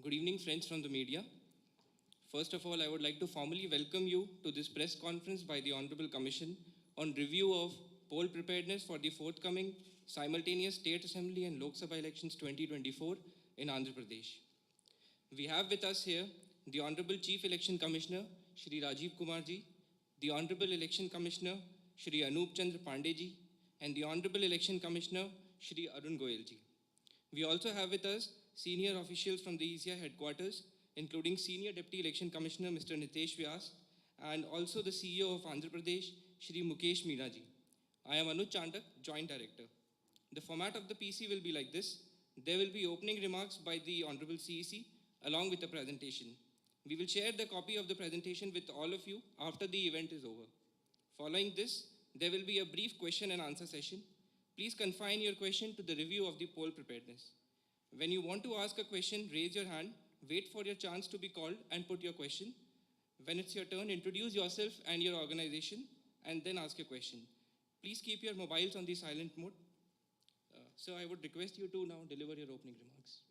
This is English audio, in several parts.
Good evening, friends from the media. First of all, I would like to formally welcome you to this press conference by the Honorable Commission on review of poll preparedness for the forthcoming simultaneous State Assembly and Lok Sabha elections 2024 in Andhra Pradesh. We have with us here the Honorable Chief Election Commissioner, Shri Rajiv Kumarji, the Honorable Election Commissioner, Shri Anup Chandra Pandeji, and the Honorable Election Commissioner, Shri Arun Goyalji. We also have with us senior officials from the ECI headquarters, including Senior Deputy Election Commissioner Mr. Nitesh Vyas, and also the CEO of Andhra Pradesh, Shri Mukesh Meenaji. I am Anuj Chandak, Joint Director. The format of the PC will be like this. There will be opening remarks by the Honorable CEC along with a presentation. We will share the copy of the presentation with all of you after the event is over. Following this, there will be a brief question and answer session. Please confine your question to the review of the poll preparedness. When you want to ask a question, raise your hand, wait for your chance to be called and put your question. When it's your turn, introduce yourself and your organization and then ask your question. Please keep your mobiles on the silent mode. So I would request you to now deliver your opening remarks.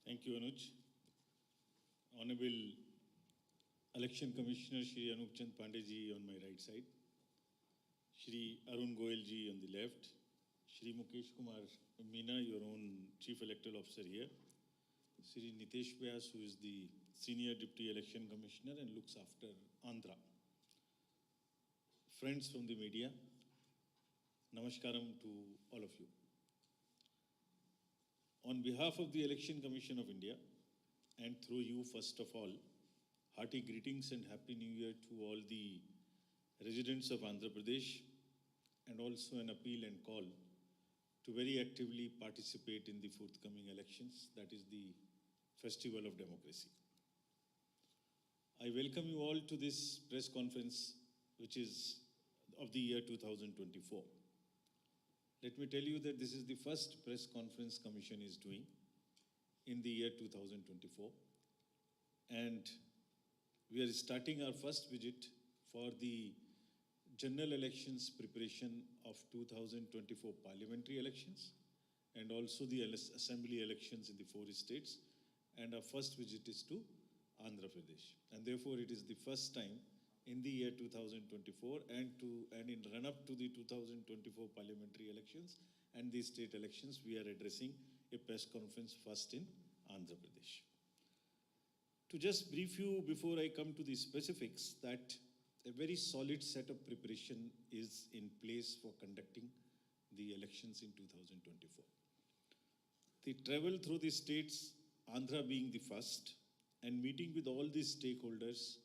Thank you, Anuj. Honorable Election Commissioner Shri Anup Chandra Pandeji on my right side, Shri Arun Goyalji on the left, Shri Mukesh Kumar Meena, your own Chief Electoral Officer here, Shri Nitesh Vyas, who is the Senior Deputy Election Commissioner and looks after Andhra. Friends from the media, Namaskaram to all of you. On behalf of the Election Commission of India, and through you, first of all, hearty greetings and Happy New Year to all the residents of Andhra Pradesh, and also an appeal and call to very actively participate in the forthcoming elections, that is the Festival of Democracy. I welcome you all to this press conference, which is of the year 2024. Let me tell you that this is the first press conference Commission is doing in the year 2024. And we are starting our first visit for the general elections preparation of 2024 parliamentary elections and also the assembly elections in the 4 states. And our first visit is to Andhra Pradesh. And therefore, it is the first time in the year 2024 and in run-up to the 2024 parliamentary elections and the state elections, we are addressing a press conference first in Andhra Pradesh. To just brief you before I come to the specifics, that a very solid set of preparation is in place for conducting the elections in 2024. The travel through the states, Andhra being the first, and meeting with all the stakeholders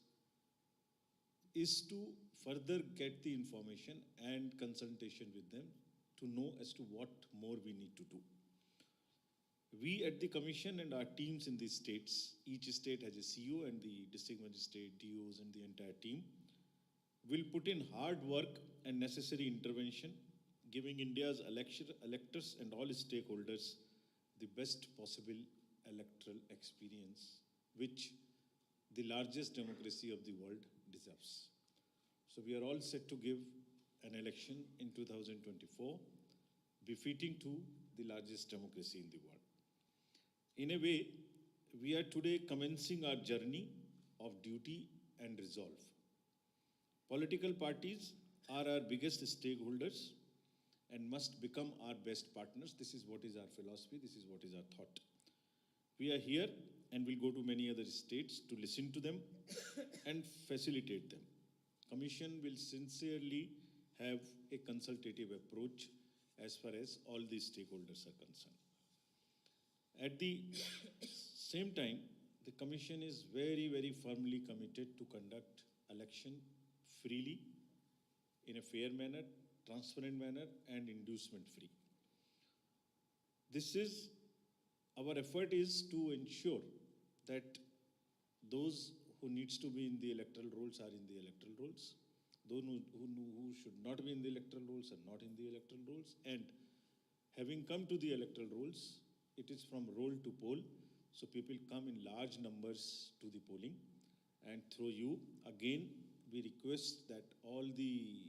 is to further get the information and consultation with them to know as to what more we need to do. We at the Commission and our teams in the states, each state has a CEO and the district magistrate, DOs and the entire team, will put in hard work and necessary intervention, giving India's electors and all stakeholders the best possible electoral experience, which the largest democracy of the world deserves. So we are all set to give an election in 2024 befitting to the largest democracy in the world. In a way, we are today commencing our journey of duty and resolve. Political parties are our biggest stakeholders and must become our best partners. This is what is our philosophy, this is what is our thought. We are here and will go to many other states to listen to them and facilitate them. Commission will sincerely have a consultative approach as far as all these stakeholders are concerned. At the same time, the Commission is very, very firmly committed to conduct election freely, in a fair manner, transparent manner, and inducement free. Our effort is to ensure that those who needs to be in the electoral rolls are in the electoral rolls, those who should not be in the electoral rolls are not in the electoral rolls, and having come to the electoral rolls, it is from roll to poll, so people come in large numbers to the polling, and through you, again, we request that all the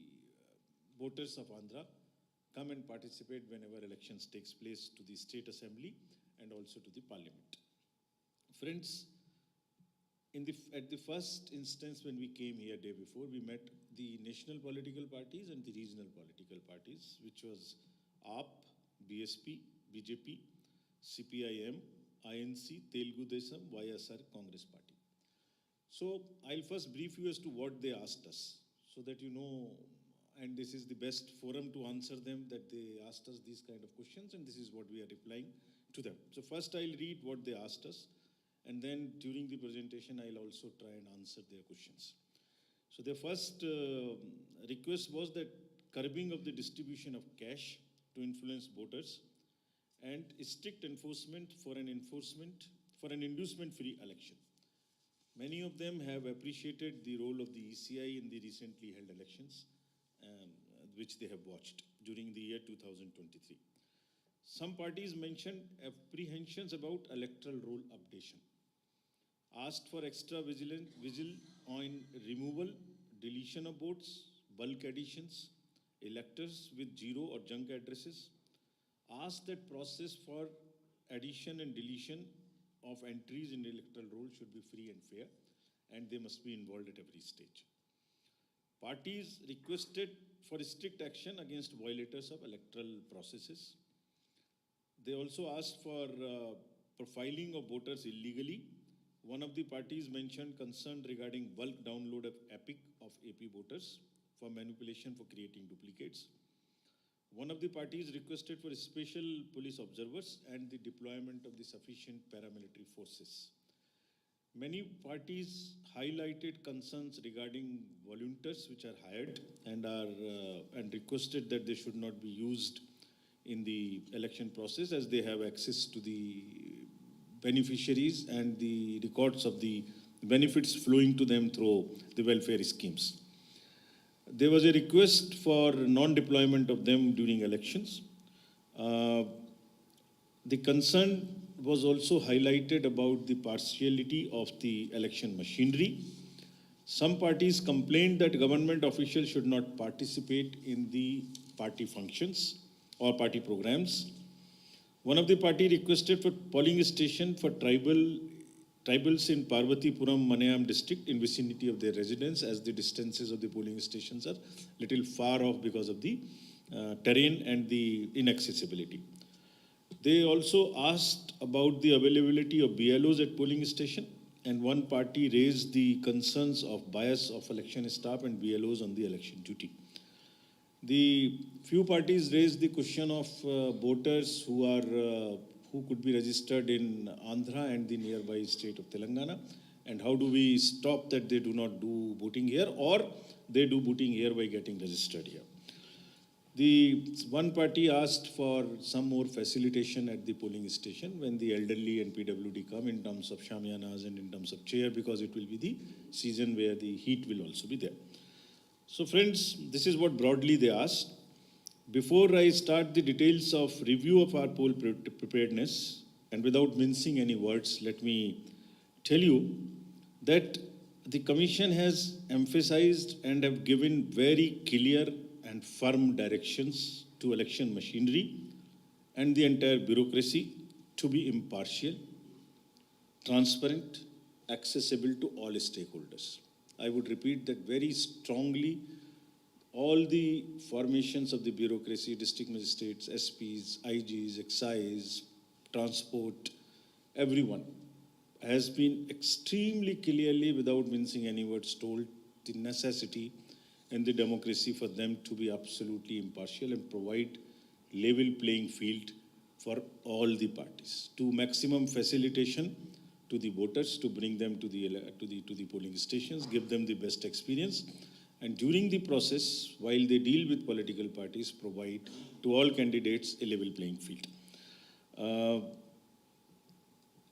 voters of Andhra come and participate whenever elections takes place to the state assembly and also to the parliament. Friends, at the first instance when we came here day before, we met the national political parties and the regional political parties, which was AAP, BSP, BJP, CPIM, INC, Telugu Desam, YSR, Congress Party. So I'll first brief you as to what they asked us, so that you know, and this is the best forum to answer them, that they asked us these kind of questions, and this is what we are replying to them. So first I'll read what they asked us, and then during the presentation I'll also try and answer their questions. So their first request was that curbing of the distribution of cash to influence voters and strict enforcement for an inducement-free election. Many of them have appreciated the role of the ECI in the recently held elections, which they have watched during the year 2023. Some parties mentioned apprehensions about electoral roll updation, asked for extra vigil on removal, deletion of votes, bulk additions, electors with zero or junk addresses, asked that process for addition and deletion of entries in the electoral roll should be free and fair, and they must be involved at every stage. Parties requested for strict action against violators of electoral processes. They also asked for profiling of voters illegally. One of the parties mentioned concern regarding bulk download of EPIC of AP voters for manipulation for creating duplicates. One of the parties requested for special police observers and the deployment of the sufficient paramilitary forces. Many parties highlighted concerns regarding volunteers which are hired and requested that they should not be used in the election process, as they have access to the beneficiaries and the records of the benefits flowing to them through the welfare schemes. There was a request for non-deployment of them during elections. The concern was also highlighted about the partiality of the election machinery. Some parties complained that government officials should not participate in the party functions or party programs. One of the party requested for polling station for tribals in Parvatipuram, Manayam district in vicinity of their residence, as the distances of the polling stations are little far off because of the terrain and the inaccessibility. They also asked about the availability of BLOs at polling station, and one party raised the concerns of bias of election staff and BLOs on the election duty. The few parties raised the question of voters who could be registered in Andhra and the nearby state of Telangana, and how do we stop that they do not do voting here, or they do voting here by getting registered here. The one party asked for some more facilitation at the polling station when the elderly and PWD come, in terms of shamianas and in terms of chair, because it will be the season where the heat will also be there. So friends, this is what broadly they asked. Before I start the details of review of our poll preparedness, and without mincing any words, let me tell you that the Commission has emphasized and have given very clear and firm directions to election machinery and the entire bureaucracy to be impartial, transparent, accessible to all stakeholders. I would repeat that very strongly. All the formations of the bureaucracy, district magistrates, SPs, IGs, excise, transport, everyone has been extremely clearly, without mincing any words, told the necessity in the democracy for them to be absolutely impartial and provide level playing field for all the parties, to maximum facilitation to the voters, to bring them to the polling stations, give them the best experience, and during the process, while they deal with political parties, provide to all candidates a level playing field.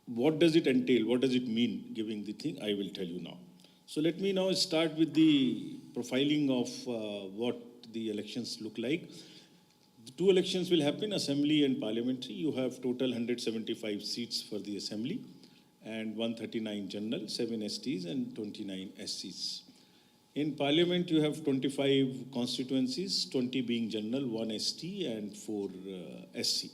What does it entail? What does it mean, giving the thing? I will tell you now. So let me now start with the profiling of what the elections look like. The two elections will happen, assembly and parliamentary. You have total 175 seats for the assembly and 139 general, 7 STs and 29 SCs. In parliament, you have 25 constituencies, 20 being general, 1 ST and 4 SC.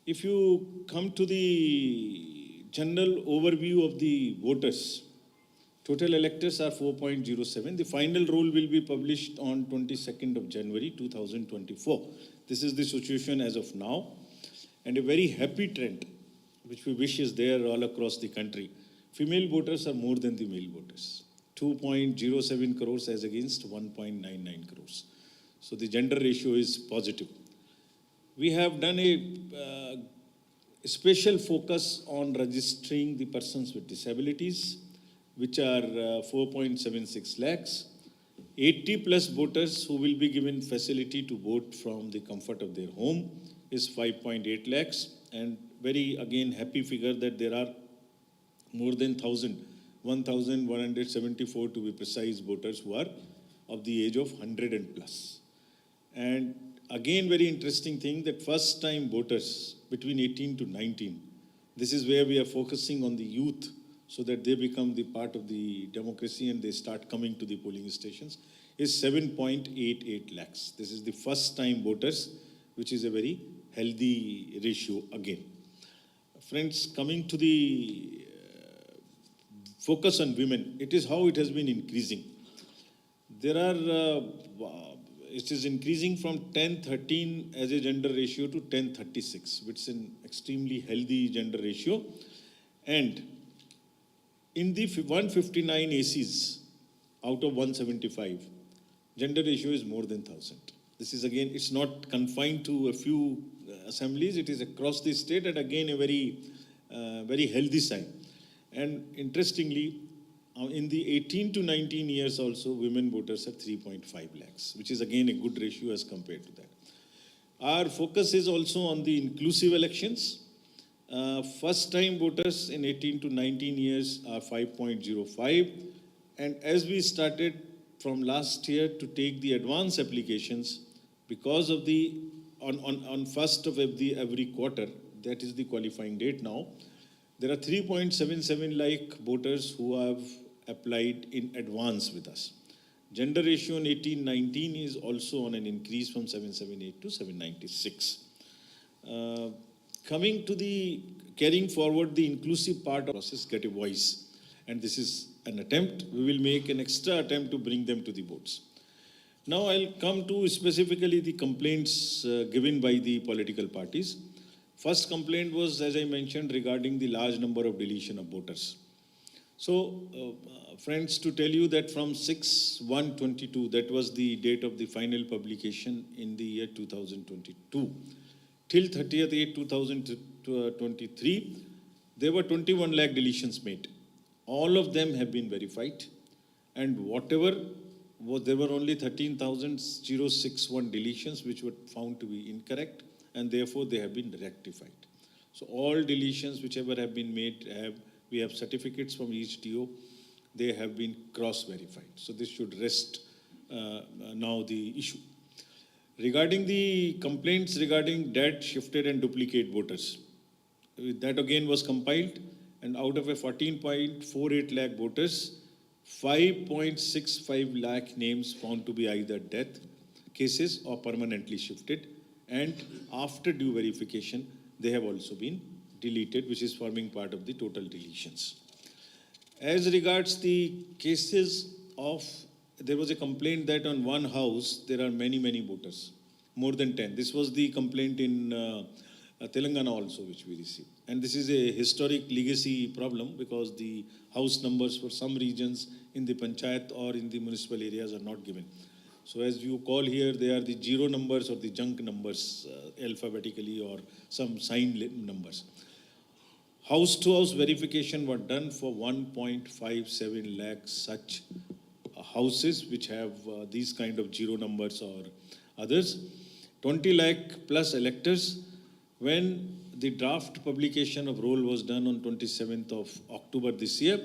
If you come to the general overview of the voters, total electors are 4.07. The final roll will be published on 22nd of January 2024. This is the situation as of now, and a very happy trend, which we wish is there all across the country. Female voters are more than the male voters. 2.07 crores as against 1.99 crores. So the gender ratio is positive. We have done a special focus on registering the persons with disabilities, which are 4.76 lakhs. 80 plus voters who will be given facility to vote from the comfort of their home is 5.8 lakhs. And very, again, happy figure that there are more than 1,174 to be precise voters who are of the age of 100 and plus. And again, very interesting thing that first time voters between 18 to 19, this is where we are focusing on the youth so that they become the part of the democracy and they start coming to the polling stations, is 7.88 lakhs. This is the first time voters, which is a very healthy ratio again. Friends, coming to the focus on women, it is how it has been increasing. There are it is increasing from 10-13 as a gender ratio to 10-36, which is an extremely healthy gender ratio. And in the 159 ACs out of 175, gender ratio is more than 1,000. This is again, it's not confined to a few assemblies, it is across the state, and again a very, very healthy sign. And interestingly, in the 18 to 19 years also, women voters are 3.5 lakhs, which is again a good ratio as compared to that. Our focus is also on the inclusive elections. First time voters in 18 to 19 years are 5.05. And as we started from last year to take the advance applications, because of the, on first of every quarter, that is the qualifying date now, there are 3.77 lakh voters who have applied in advance with us. Gender ratio in 18-19 is also on an increase from 778 to 796. Coming to the carrying forward the inclusive part of the process, get a voice. And this is an attempt. We will make an extra attempt to bring them to the votes. Now I'll come to specifically the complaints given by the political parties. First complaint was, as I mentioned, regarding the large number of deletion of voters. So, friends, to tell you that from 6/1/22, that was the date of the final publication in the year 2022, till 30th 8 2023, there were 21 lakh deletions made. All of them have been verified, and whatever was, there were only 13,061 deletions which were found to be incorrect, and therefore they have been rectified. So all deletions whichever have been made, we have certificates from each DO, they have been cross-verified. So this should rest now the issue. Regarding the complaints regarding dead, shifted and duplicate voters, that again was compiled, and out of a 14.48 lakh voters, 5.65 lakh names found to be either death cases or permanently shifted, and after due verification, they have also been deleted, which is forming part of the total deletions. As regards the cases of, there was a complaint that on one house, there are many voters, more than 10. This was the complaint in Telangana also, which we received. And this is a historic legacy problem because the house numbers for some regions in the panchayat or in the municipal areas are not given. So as you call here, they are the zero numbers or the junk numbers alphabetically or some signed numbers. House-to-house verification were done for 1.57 lakh such houses which have these kind of zero numbers or others. 20 lakh plus electors. When the draft publication of roll was done on 27th of October this year,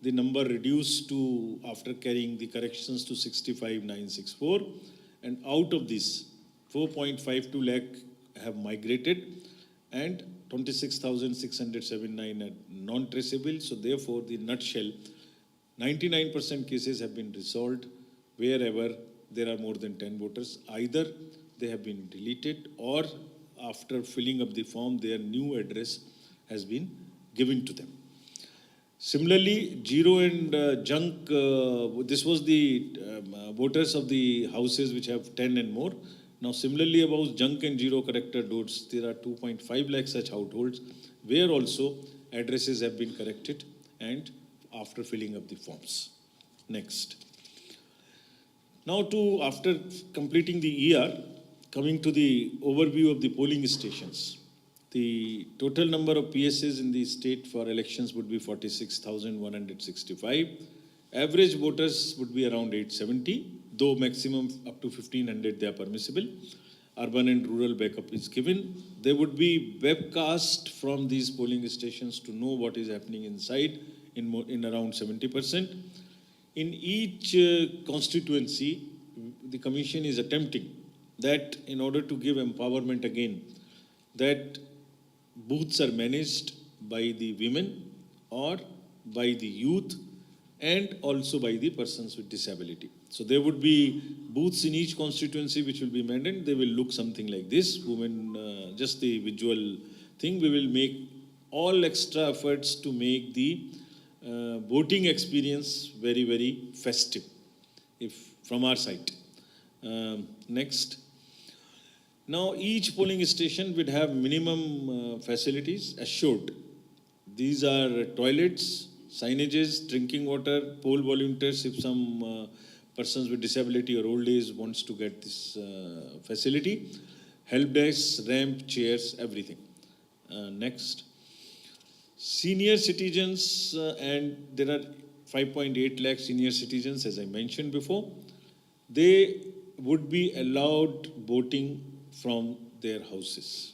the number reduced to, after carrying the corrections, to 65,964. And out of this, 4.52 lakh have migrated and 26,679 are non-traceable. So therefore, the nutshell, 99% cases have been resolved wherever there are more than 10 voters. Either they have been deleted or after filling up the form, their new address has been given to them. Similarly, zero and junk, this was the voters of the houses which have 10 and more. Now, similarly, about junk and zero character votes, there are 2.5 lakh such households where also addresses have been corrected and after filling up the forms. Next. Now, after completing the ER, coming to the overview of the polling stations. The total number of PSs in the state for elections would be 46,165. Average voters would be around 870, though maximum up to 1,500 they are permissible. Urban and rural backup is given. There would be webcast from these polling stations to know what is happening inside in around 70%. In each constituency, the commission is attempting that in order to give empowerment again, that booths are managed by the women or by the youth and also by the persons with disability. So there would be booths in each constituency which will be managed. They will look something like this. Women, just the visual thing. We will make all extra efforts to make the voting experience very, very festive, from our side. Next. Now, each polling station would have minimum facilities assured. These are toilets, signages, drinking water, poll volunteers if some persons with disability or old age wants to get this facility, help desk, ramp, chairs, everything. Next. Senior citizens, and there are 5.8 lakh senior citizens, as I mentioned before. They would be allowed voting from their houses.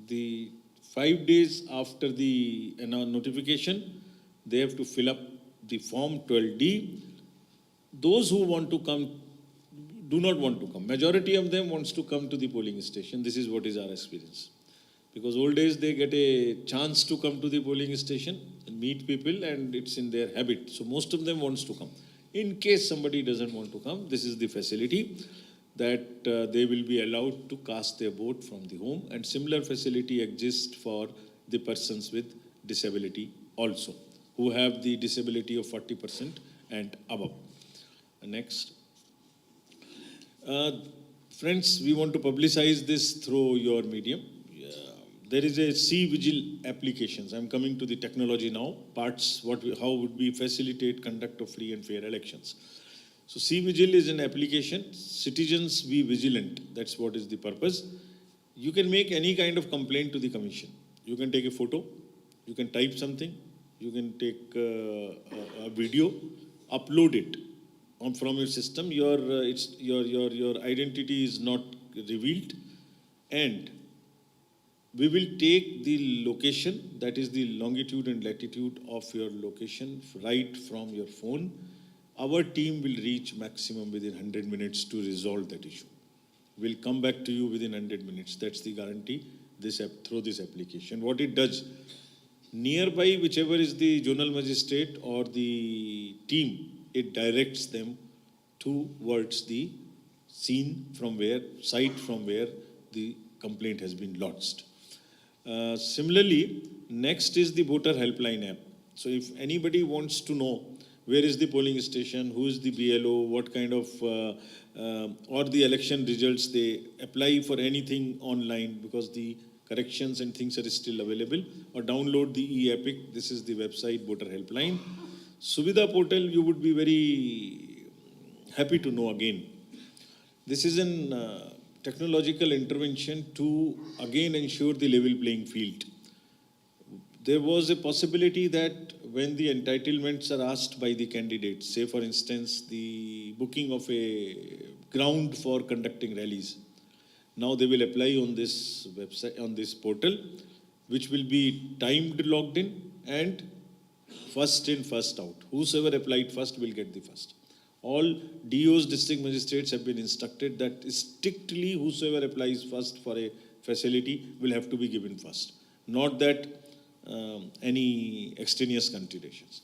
The 5 days after the notification, they have to fill up the form 12D. Those who want to come do not want to come. Majority of them wants to come to the polling station. This is what is our experience. Because old days they get a chance to come to the polling station and meet people, and it's in their habit. So most of them wants to come. In case somebody doesn't want to come, this is the facility that they will be allowed to cast their vote from the home, and similar facility exists for the persons with disability also, who have the disability of 40% and above. Next. Friends, we want to publicize this through your medium. There is a C-Vigil applications. I'm coming to the technology now. Parts, how would we facilitate conduct of free and fair elections. So C-Vigil is an application. Citizens be vigilant. That's what is the purpose. You can make any kind of complaint to the commission. You can take a photo. You can type something. You can take a video, upload it from your system. Your identity is not revealed, and we will take the location, that is the longitude and latitude of your location right from your phone. Our team will reach maximum within 100 minutes to resolve that issue. We'll come back to you within 100 minutes. That's the guarantee through this application. What it does, nearby, whichever is the zonal magistrate or the team, it directs them towards the site from where the complaint has been lodged. Similarly, next is the voter helpline app. So if anybody wants to know where is the polling station, who is the BLO, what kind of, or the election results, they apply for anything online because the corrections and things are still available, or download the e-epic. This is the website, voter helpline. Suvidha portal, you would be very happy to know again. This is an technological intervention to again ensure the level playing field. There was a possibility that when the entitlements are asked by the candidates, say for instance the booking of a ground for conducting rallies, now they will apply on this website, on this portal, which will be timed logged in and first in, first out. Whosoever applied first will get the first. All DOs, district magistrates, have been instructed that strictly whosoever applies first for a facility will have to be given first. Not that any extraneous considerations.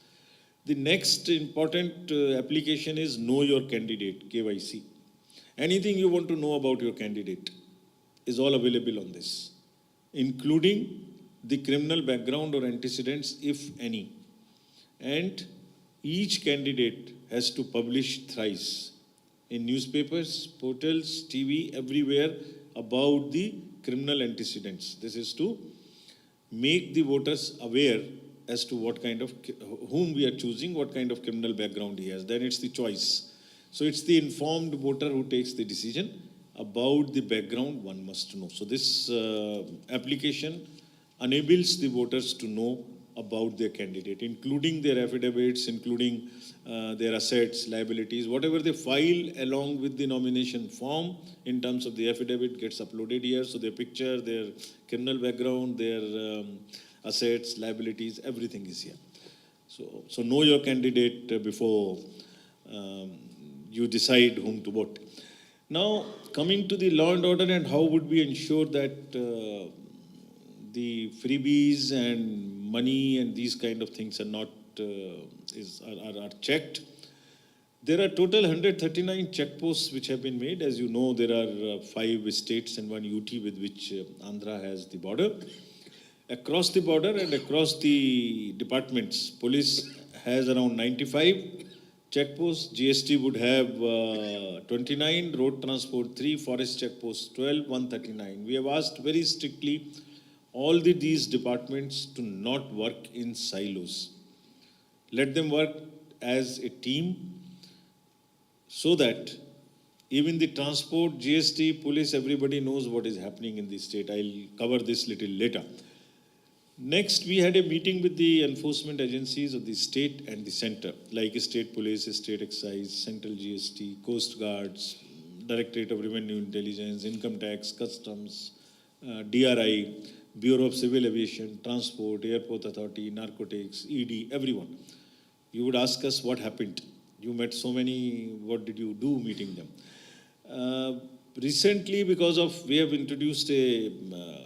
The next important application is Know Your Candidate, KYC. Anything you want to know about your candidate, is all available on this, including the criminal background or antecedents, if any. And each candidate has to publish thrice in newspapers, portals, TV, everywhere about the criminal antecedents. This is to make the voters aware as to what kind of, whom we are choosing, what kind of criminal background he has. Then it's the choice. So it's the informed voter who takes the decision about the background one must know. So this application enables the voters to know about their candidate, including their affidavits, including their assets, liabilities, whatever they file along with the nomination form in terms of the affidavit gets uploaded here. So their picture, their criminal background, their assets, liabilities, everything is here. So know your candidate before you decide whom to vote. Now, coming to the law and order and how would we ensure that the freebies and money and these kind of things are not are checked. There are total 139 checkposts which have been made. As you know, there are 5 states and 1 UT with which Andhra has the border. Across the border and across the departments, police has around 95 checkposts. GST would have 29, road transport 3, forest checkposts 12, 139. We have asked very strictly all these departments to not work in silos. Let them work as a team so that even the transport, GST, police, everybody knows what is happening in the state. I'll cover this little later. Next, we had a meeting with the enforcement agencies of the state and the center, like state police, state excise, central GST, coast guards, Directorate of Revenue Intelligence, income tax, customs, DRI, Bureau of Civil Aviation, Transport, Airport Authority, Narcotics, ED, everyone. You would ask us what happened. You met so many, what did you do meeting them? Recently, because of, we have introduced a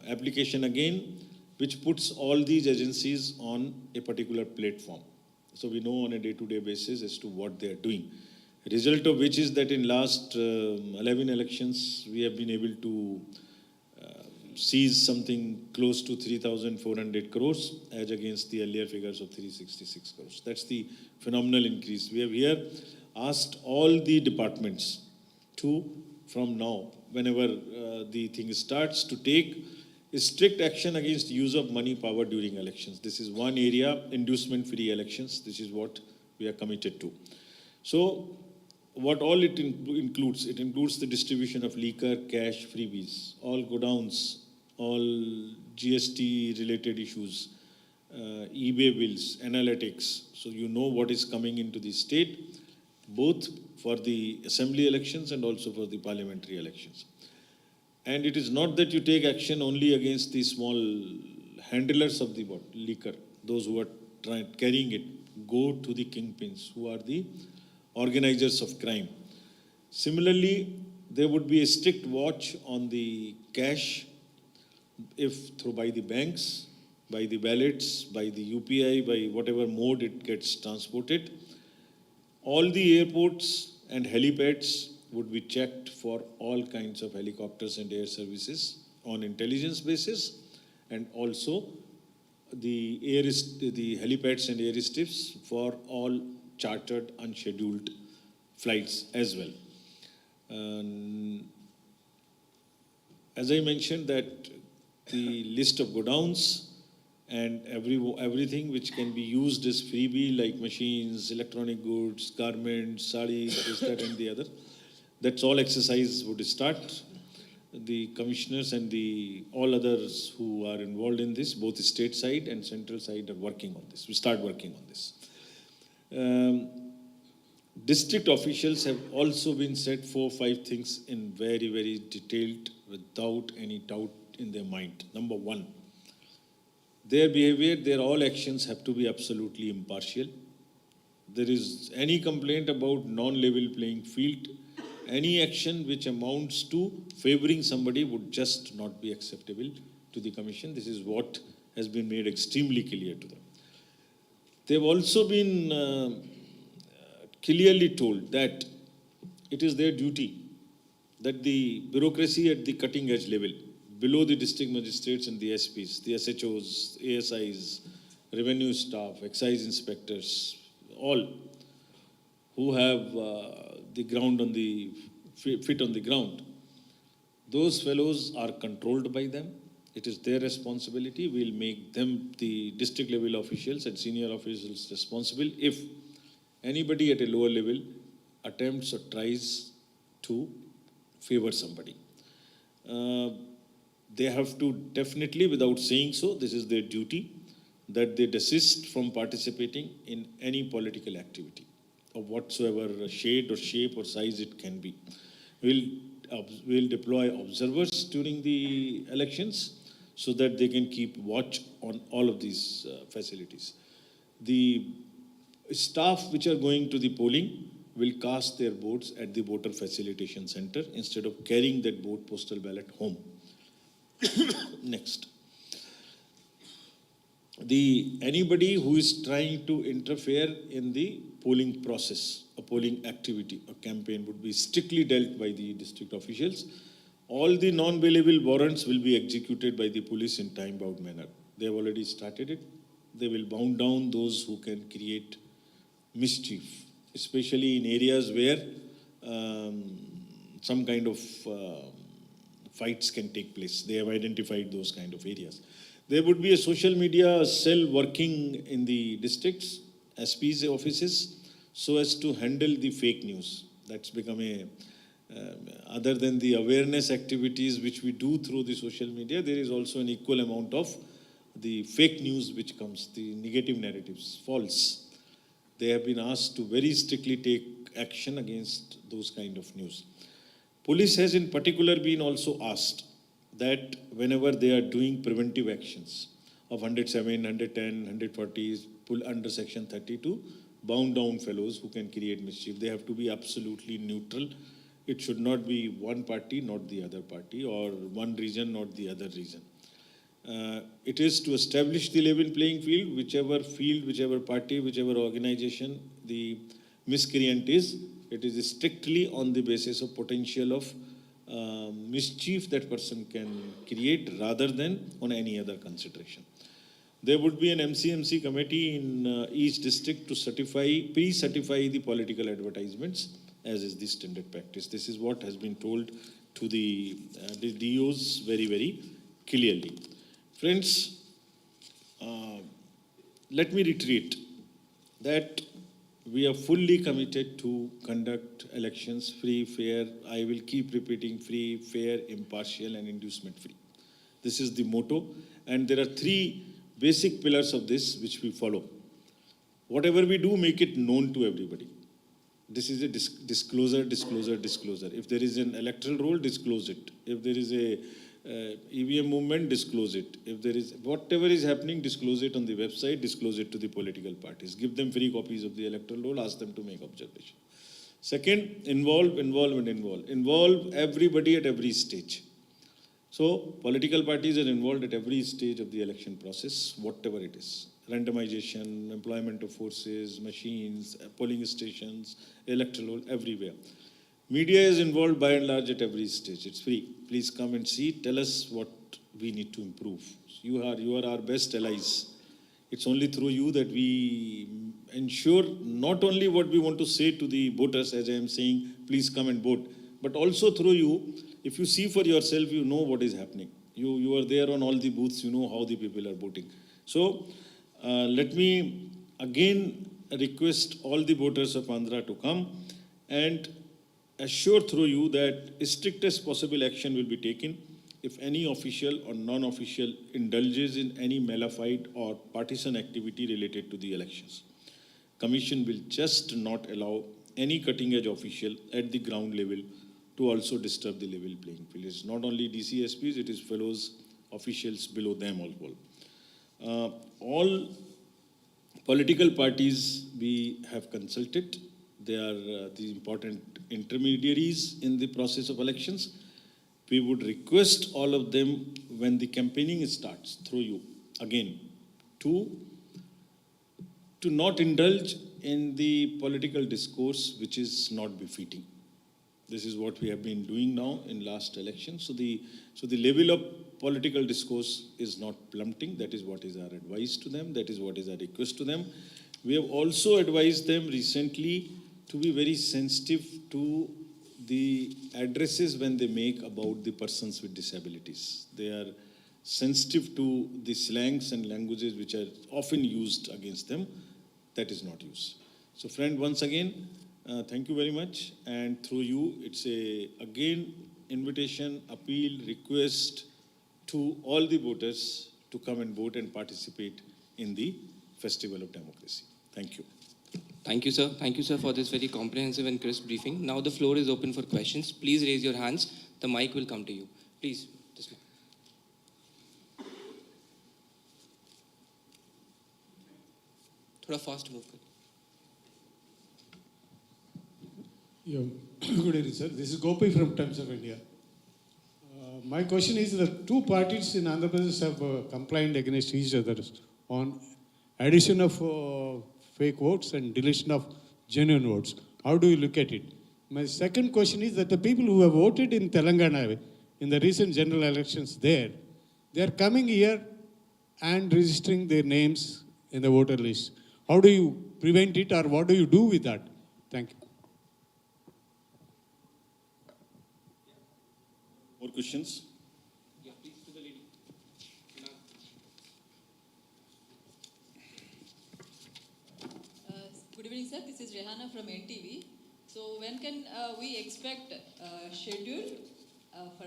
application again, which puts all these agencies on a particular platform. So we know on a day-to-day basis as to what they are doing. Result of which is that in last 11 elections, we have been able to seize something close to 3,400 crores as against the earlier figures of 366 crores. That's the phenomenal increase. We have here asked all the departments to, from now, whenever the thing starts, to take strict action against use of money power during elections. This is one area, inducement-free elections. This is what we are committed to. So what all it includes the distribution of liquor, cash, freebies, all godowns, all GST-related issues, eBay bills, analytics. So you know what is coming into the state, both for the assembly elections and also for the parliamentary elections. And it is not that you take action only against the small handlers of the liquor, those who are carrying it. Go to the kingpins, who are the organizers of crime. Similarly, there would be a strict watch on the cash, if through by the banks, by the wallets, by the UPI, by whatever mode it gets transported. All the airports and helipads would be checked for all kinds of helicopters and air services on intelligence basis, and also the helipads and airstrips for all chartered unscheduled flights as well. As I mentioned, that the list of godowns and everything which can be used as freebie, like machines, electronic goods, garments, sarees, this, that, and the other. That's all exercise would start. The commissioners and all others who are involved in this, both the state side and central side, are working on this. We start working on this. District officials have also been said 4 or 5 things in very, very detailed, without any doubt in their mind. Number 1, their behavior, their all actions have to be absolutely impartial. There is any complaint about non-level playing field, any action which amounts to favoring somebody would just not be acceptable to the commission. This is what has been made extremely clear to them. They've also been clearly told that it is their duty, that the bureaucracy at the cutting edge level below the district magistrates and the SPs, the SHOs, ASIs, revenue staff, excise inspectors, all who have the ground on the feet on the ground, those fellows are controlled by them. It is their responsibility. We'll make them, the district level officials and senior officials, responsible if anybody at a lower level attempts or tries to favor somebody. They have to definitely, without saying so, this is their duty, that they desist from participating in any political activity of whatsoever shade or shape or size it can be. We'll deploy observers during the elections so that they can keep watch on all of these facilities. The staff which are going to the polling will cast their votes at the voter facilitation center instead of carrying that vote postal ballot home. Next. Anybody who is trying to interfere in the polling process, a polling activity, a campaign, would be strictly dealt by the district officials. All the non-bailable warrants will be executed by the police in time-bound manner. They have already started it. They will bound down those who can create mischief, especially in areas where some kind of fights can take place. They have identified those kind of areas. There would be a social media cell working in the districts, SP's offices, so as to handle the fake news. That's become other than the awareness activities which we do through the social media, there is also an equal amount of the fake news which comes, the negative narratives, false. They have been asked to very strictly take action against those kind of news. Police has in particular been also asked that whenever they are doing preventive actions of 107, 110, 140, pull under section 32, bound down fellows who can create mischief. They have to be absolutely neutral. It should not be one party, not the other party, or one region, not the other region. It is to establish the level playing field, whichever party, whichever organization the miscreant is, it is strictly on the basis of potential of mischief that person can create rather than on any other consideration. There would be an MCMC committee in each district to pre-certify the political advertisements, as is the standard practice. This is what has been told to the DOs very, very clearly. Friends, let me reiterate that we are fully committed to conduct elections free, fair. I will keep repeating: free, fair, impartial, and inducement free. This is the motto, and there are three basic pillars of this which we follow. Whatever we do, make it known to everybody. This is a disclosure. If there is an electoral roll, disclose it. If there is a EVM movement, disclose it. If there is whatever is happening, disclose it on the website, disclose it to the political parties. Give them free copies of the electoral roll, ask them to make observation. Second, involve everybody at every stage. So political parties are involved at every stage of the election process, whatever it is. Randomization, employment of forces, machines, polling stations, electoral roll, everywhere. Media is involved by and large at every stage. It's free. Please come and see. Tell us what we need to improve. You are our best allies. It's only through you that we ensure not only what we want to say to the voters, as I am saying, please come and vote, but also through you, if you see for yourself, you know what is happening. You are there on all the booths, you know how the people are voting. So let me again request all the voters of Andhra to come and assure through you that strictest possible action will be taken if any official or non-official indulges in any malefied or partisan activity related to the elections. Commission will just not allow any cutting-edge official at the ground level to also disturb the level playing field. It's not only DCSPs, it is fellows officials below them as well. All political parties we have consulted. They are the important intermediaries in the process of elections. We would request all of them, when the campaigning starts through you, again, to not indulge in the political discourse which is not befitting. This is what we have been doing now in last election. So the level of political discourse is not plummeting. That is what is our advice to them. That is what is our request to them. We have also advised them recently to be very sensitive to the addresses when they make about the persons with disabilities. They are sensitive to the slangs and languages which are often used against them. That is not used. So friend, once again, thank you very much. And through you, it's again invitation, appeal, request to all the voters to come and vote and participate in the Festival of Democracy. Thank you. Thank you, sir. Thank you, sir, for this very comprehensive and crisp briefing. Now the floor is open for questions. Please raise your hands. The mic will come to you. Please, this way. Thoda fast move. Yeah. Good evening, sir. This is Gopi from Times of India. My question is that two parties in Andhra Pradesh have complained against each other on addition of fake votes and deletion of genuine votes. How do you look at it? My second question is that the people who have voted in Telangana in the recent general elections there, they are coming here and registering their names in the voter list. How do you prevent it, or what do you do with that? Thank you. More questions? Yeah, please, to the lady. Good evening, sir. This is Rehana from NTV. So when can we expect schedule for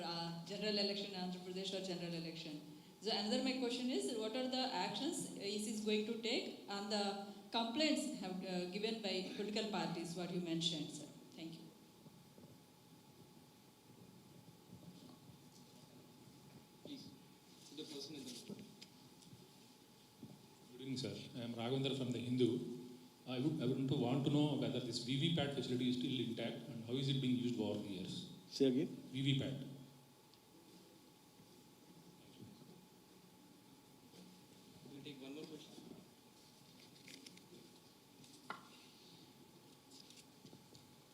general election in Andhra Pradesh or general election? So another my question is, what are the actions is going to take on the complaints have given by political parties, what you mentioned, sir? Thank you. Please, to the person in the middle. Good evening, sir. I am Raghavendra from the Hindu. I would want to know whether this VVPAT facility is still intact and how is it being used over the years? Say again. VVPAT. We'll take one more question.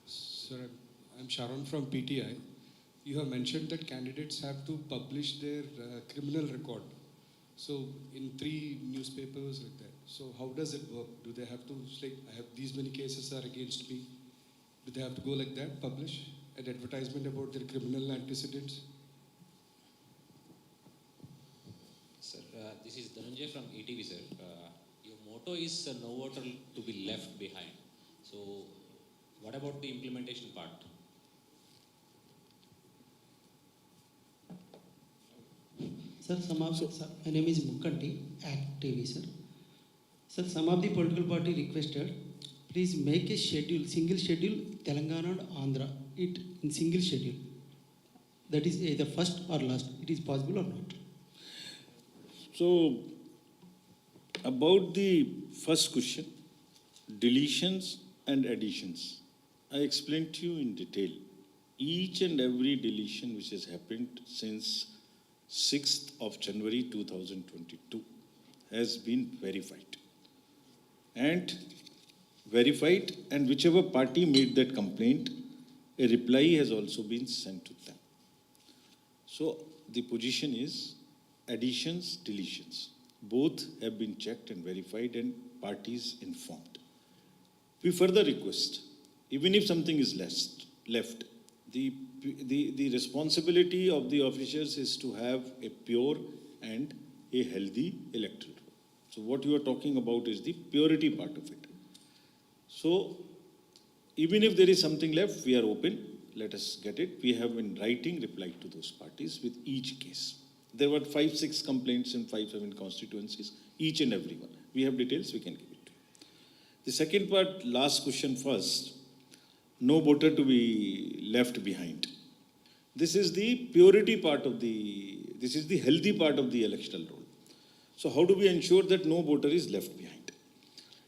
Sir, I'm Sharon from PTI. You have mentioned that candidates have to publish their criminal record. So in 3 newspapers like that. So how does it work? Do they have to like, I have these many cases are against me? Do they have to go like that, publish an advertisement about their criminal antecedents? Sir, this is Dhananjay from ETV, sir. Your motto is no voter to be left behind. So what about the implementation part? Sir, my name is Mukkanti, Act TV, sir. Sir, some of the political party requested, please make a schedule, single schedule, Telangana and Andhra, it in single schedule. That is either first or last. It is possible or not? So, about the first question, deletions and additions, I explained to you in detail. Each and every deletion which has happened since 6th of January 2022 has been verified. And whichever party made that complaint, a reply has also been sent to them. So the position is additions, deletions. Both have been checked and verified and parties informed. We further request, even if something is left, the responsibility of the officers is to have a pure and a healthy electoral. So what you are talking about is the purity part of it. So even if there is something left, we are open. Let us get it. We have in writing replied to those parties with each case. There were 5-6 complaints in 5-7 constituencies, each and every one. We have details, we can give it to you. The second part, last question first. No voter to be left behind. This is the purity part of this is the healthy part of the electoral role. So how do we ensure that no voter is left behind?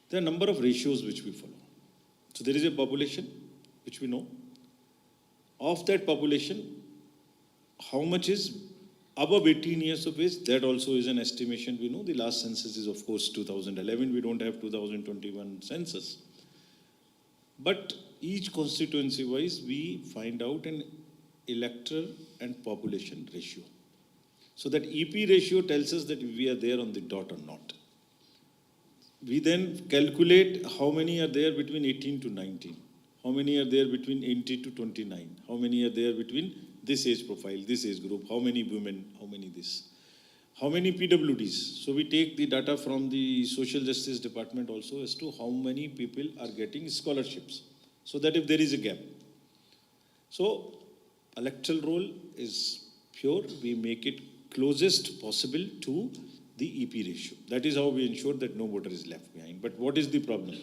There are a number of ratios which we follow. So there is a population, which we know. Of that population, how much is above 18 years of age? That also is an estimation we know. The last census is, of course, 2011. We don't have 2021 census. But each constituency-wise, we find out an electoral and population ratio. So that EP ratio tells us that we are there on the dot or not. We then calculate how many are there between 18 to 19, how many are there between 18 to 29, how many are there between this age profile, this age group, how many women, how many this. How many PWDs? So we take the data from the Social Justice Department also as to how many people are getting scholarships, so that if there is a gap. So electoral roll is pure, we make it closest possible to the EP ratio. That is how we ensure that no voter is left behind. But what is the problem?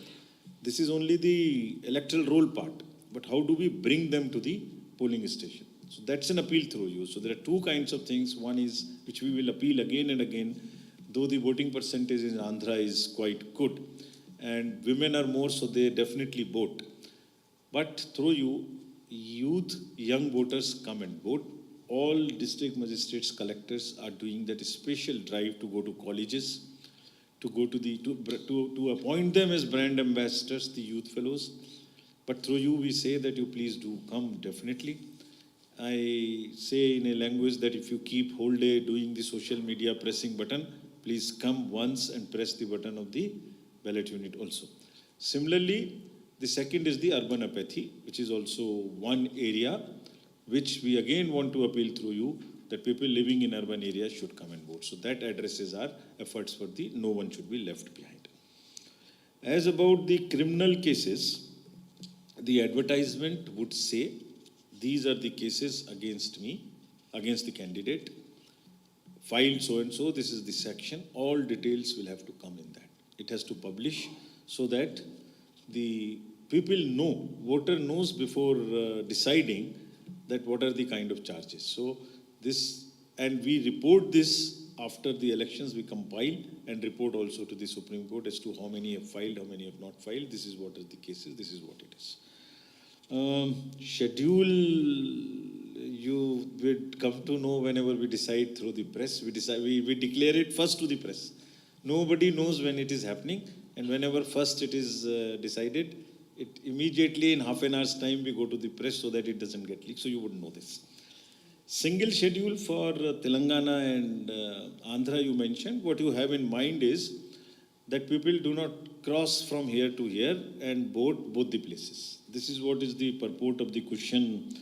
This is only the electoral roll part, but how do we bring them to the polling station? So that's an appeal through you. So there are two kinds of things. One is, which we will appeal again and again, though the voting percentage in Andhra is quite good, and women are more, so they definitely vote. But through you, youth, young voters come and vote. All district magistrates, collectors are doing that special drive to go to colleges, to go to the, to appoint them as brand ambassadors, the youth fellows. But through you, we say that you please do come definitely. I say in a language that if you keep whole day doing the social media pressing button, please come once and press the button of the ballot unit also. Similarly, the second is the urban apathy, which is also one area which we again want to appeal through you, that people living in urban areas should come and vote. So that addresses our efforts for the no one should be left behind. As about the criminal cases, the advertisement would say, these are the cases against me, against the candidate, filed so and so, this is the section, all details will have to come in that. It has to publish so that the people know, voter knows before deciding that what are the kind of charges. So this, and we report this after the elections, we compile and report also to the Supreme Court as to how many have filed, how many have not filed, this is what are the cases, this is what it is. Schedule, you would come to know whenever we decide through the press. We declare it first to the press. Nobody knows when it is happening, and whenever first it is decided, it immediately in half an hour's time we go to the press so that it doesn't get leaked, so you would know this. Single schedule for Telangana and Andhra you mentioned. What you have in mind is that people do not cross from here to here and vote both the places. This is what is the purport of the question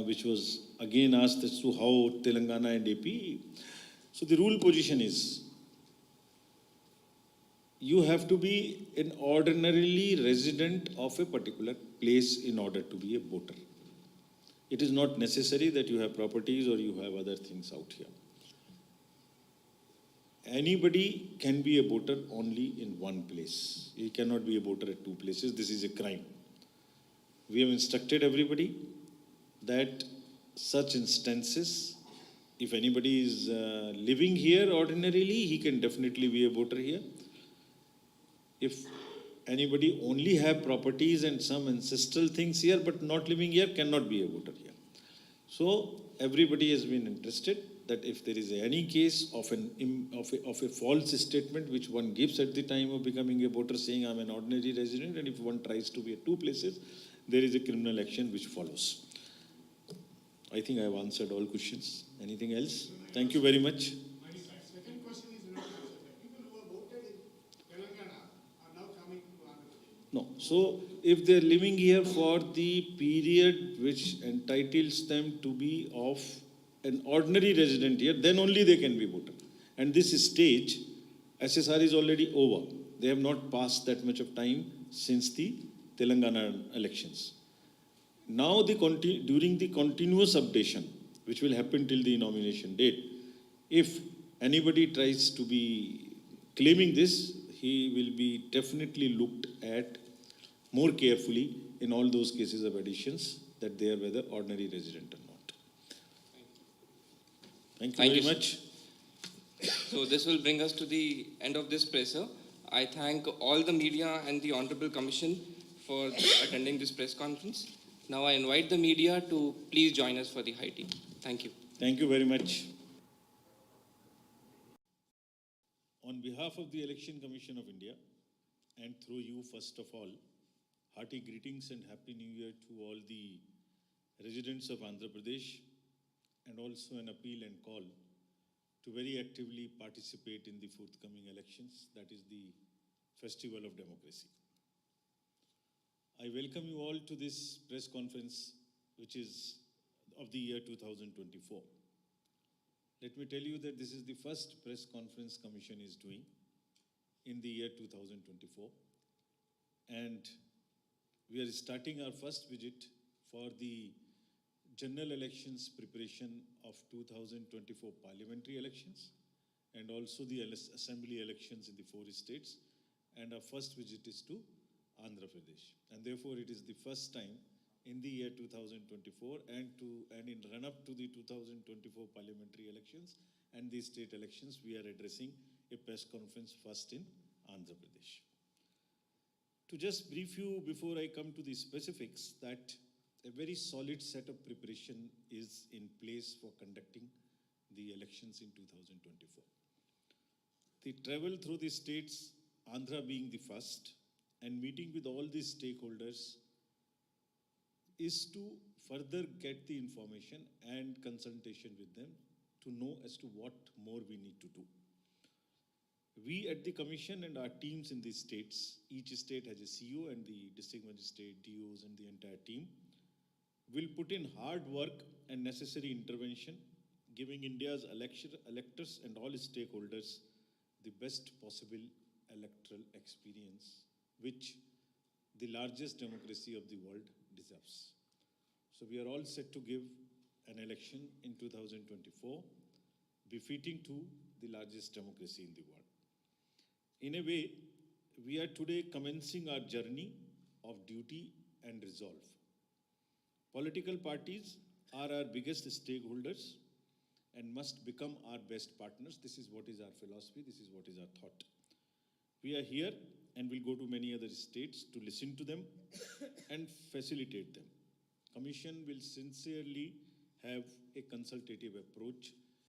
which was again asked as to how Telangana and AP. So the rule position is, you have to be an ordinarily resident of a particular place in order to be a voter. It is not necessary that you have properties or you have other things out here. Anybody can be a voter only in one place. You cannot be a voter at two places. This is a crime. We have instructed everybody that such instances, if anybody is living here ordinarily, he can definitely be a voter here. If anybody only have properties and some ancestral things here but not living here, cannot be a voter here. So everybody has been interested that if there is any case of a false statement which one gives at the time of becoming a voter, saying I'm an ordinary resident, and if one tries to be at two places, there is a criminal action which follows. I think I have answered all questions. Anything else? Thank you very much. My second question is not answered. People who have voted in Telangana are now coming to Andhra Pradesh. No. So if they are living here for the period which entitles them to be of an ordinary resident here, then only they can be voter. And this stage, SSR is already over. They have not passed that much of time since the Telangana elections. Now, during the continuous updation, which will happen till the nomination date, if anybody tries to be claiming this, he will be definitely looked at more carefully in all those cases of additions, that they are whether ordinary resident or not. Thank you very much. So this will bring us to the end of this presser. I thank all the media and the Honorable Commission for attending this press conference. Now I invite the media to please join us for the high tea. Thank you. Thank you very much. On behalf of the Election Commission of India, and through you first of all, hearty greetings and Happy New Year to all the residents of Andhra Pradesh, and also an appeal and call to very actively participate in the forthcoming elections, that is the festival of democracy. I welcome you all to this press conference, which is of the year 2024. Let me tell you that this is the first press conference Commission is doing in the year 2024. And we are starting our first visit for the general elections preparation of 2024 parliamentary elections and also the assembly elections in the 4 states. And our first visit is to Andhra Pradesh. And therefore, it is the first time in the year 2024 and in run-up to the 2024 parliamentary elections and the state elections, we are addressing a press conference first in Andhra Pradesh. To just brief you before I come to the specifics, that a very solid set of preparation is in place for conducting the elections in 2024. The travel through the states, Andhra being the first, and meeting with all the stakeholders is to further get the information and consultation with them to know as to what more we need to do. We at the Commission and our teams in the states, each state has a CEO and the district magistrate, DOs and the entire team, will put in hard work and necessary intervention, giving India's electors and all stakeholders the best possible electoral experience, which the largest democracy of the world deserves. So we are all set to give an election in 2024 befitting to the largest democracy in the world. In a way, we are today commencing our journey of duty and resolve. Political parties are our biggest stakeholders and must become our best partners. This is what is our philosophy, this is what is our thought. We are here and will go to many other states to listen to them and facilitate them. Commission will sincerely have a consultative approach